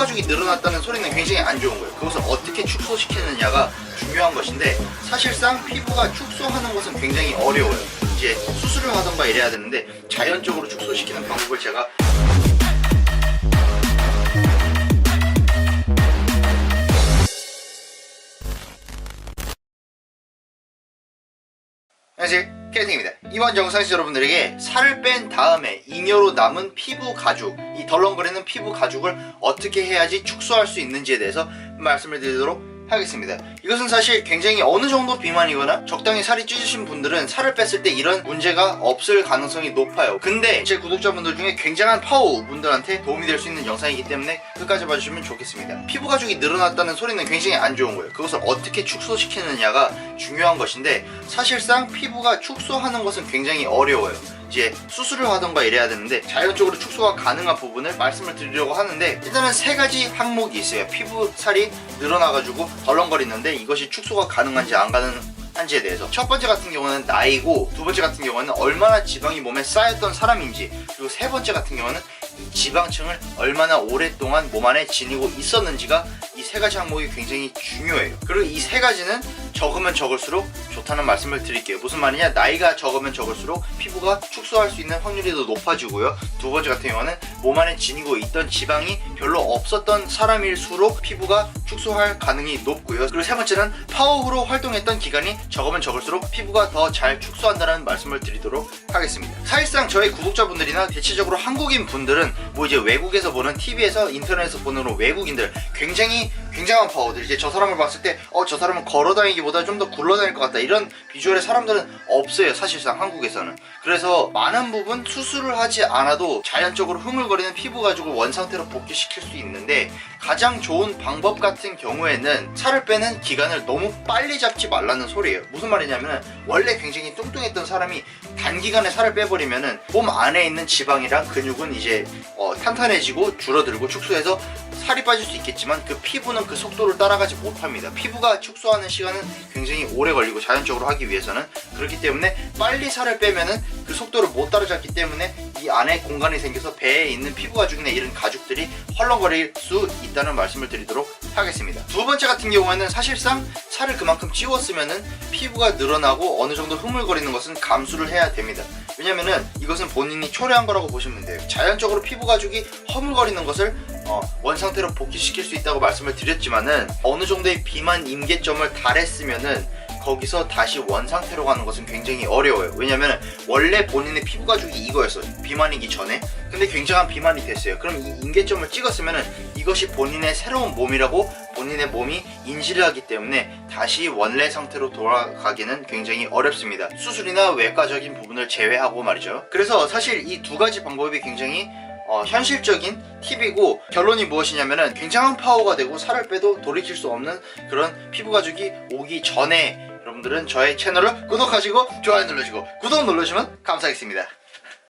가죽이 늘어났다는 소리는 굉장히 안 좋은 거예요. 그것을 어떻게 축소시키느냐가 중요한 것인데, 사실상 피부가 축소하는 것은 굉장히 어려워요. 이제 수술을 하던가 이래야 되는데, 자연적으로 축소시키는 방법을 제가 안녕하세요, 케이팅입니다. 이번 영상에서 여러분들에게 살을 뺀 다음에 잉여로 남은 피부 가죽, 이 덜렁거리는 피부 가죽을 어떻게 해야지 축소할 수 있는지에 대해서 말씀을 드리도록 하겠습니다. 이것은 사실 굉장히 어느 정도 비만이거나 적당히 살이 찌으신 분들은 살을 뺐을 때 이런 문제가 없을 가능성이 높아요. 근데 제 구독자분들 중에 굉장한 파워 분들한테 도움이 될 수 있는 영상이기 때문에 끝까지 봐주시면 좋겠습니다. 피부 가죽이 늘어났다는 소리는 굉장히 안 좋은 거예요. 그것을 어떻게 축소시키느냐가 중요한 것인데, 사실상 피부가 축소하는 것은 굉장히 어려워요. 이제 수술을 하던가 이래야 되는데, 자연적으로 축소가 가능한 부분을 말씀을 드리려고 하는데, 일단은 세 가지 항목이 있어요. 피부 살이 늘어나가지고 덜렁거리는데 이것이 축소가 가능한지 안 가능한지에 대해서. 첫 번째 같은 경우는 나이고, 두 번째 같은 경우는 얼마나 지방이 몸에 쌓였던 사람인지, 그리고 세 번째 같은 경우는 이 지방층을 얼마나 오랫동안 몸 안에 지니고 있었는지가, 이 세 가지 항목이 굉장히 중요해요. 그리고 이 세 가지는 적으면 적을수록 좋다는 말씀을 드릴게요. 무슨 말이냐, 나이가 적으면 적을수록 피부가 축소할 수 있는 확률이 더 높아지고요. 두 번째 같은 경우는 몸 안에 지니고 있던 지방이 별로 없었던 사람일수록 피부가 축소할 가능이 높고요. 그리고 세 번째는 파워로 활동했던 기간이 적으면 적을수록 피부가 더 잘 축소한다는 말씀을 드리도록 하겠습니다. 사실상 저희 구독자분들이나 대체적으로 한국인 분들은 뭐 이제 외국에서 보는, TV에서 인터넷에서 보는 외국인들, 굉장한 파워들, 이제 저 사람을 봤을 때 저 사람은 걸어다니기보다 좀 더 굴러다닐 것 같다, 이런 비주얼의 사람들은 없어요, 사실상 한국에서는. 그래서 많은 부분 수술을 하지 않아도 자연적으로 흐물거리는 피부 가죽을 원상태로 복귀시킬 수 있는데, 가장 좋은 방법 같은 경우에는 살을 빼는 기간을 너무 빨리 잡지 말라는 소리예요. 무슨 말이냐면, 원래 굉장히 뚱뚱했던 사람이 단기간에 살을 빼버리면은 몸 안에 있는 지방이랑 근육은 이제 탄탄해지고 줄어들고 축소해서 살이 빠질 수 있겠지만, 그 피부는 그 속도를 따라가지 못합니다. 피부가 축소하는 시간은 굉장히 오래 걸리고, 자연적으로 하기 위해서는. 그렇기 때문에 빨리 살을 빼면은 그 속도를 못 따라잡기 때문에 이 안에 공간이 생겨서 배에 있는 피부 가죽이나 이런 가죽들이 헐렁거릴 수 있다는 말씀을 드리도록 하겠습니다. 두 번째 같은 경우에는 사실상 살을 그만큼 찌웠으면은 피부가 늘어나고 어느 정도 흐물거리는 것은 감수를 해야 됩니다. 왜냐면은 이것은 본인이 초래한 거라고 보시면 돼요. 자연적으로 피부 가죽이 허물거리는 것을 원상태로 복귀시킬 수 있다고 말씀을 드렸지만은, 어느 정도의 비만 임계점을 달했으면은 거기서 다시 원상태로 가는 것은 굉장히 어려워요. 왜냐면 원래 본인의 피부 가죽이 이거였어요, 비만이기 전에. 근데 굉장한 비만이 됐어요. 그럼 이 임계점을 찍었으면은 이것이 본인의 새로운 몸이라고 본인의 몸이 인지를 하기 때문에 다시 원래 상태로 돌아가기는 굉장히 어렵습니다. 수술이나 외과적인 부분을 제외하고 말이죠. 그래서 사실 이 두 가지 방법이 굉장히 현실적인 팁이고, 결론이 무엇이냐면은 굉장한 파워가 되고 살을 빼도 돌이킬 수 없는 그런 피부 가죽이 오기 전에 여러분들은 저의 채널을 구독하시고 좋아요 눌러주시고 구독 눌러주시면 감사하겠습니다.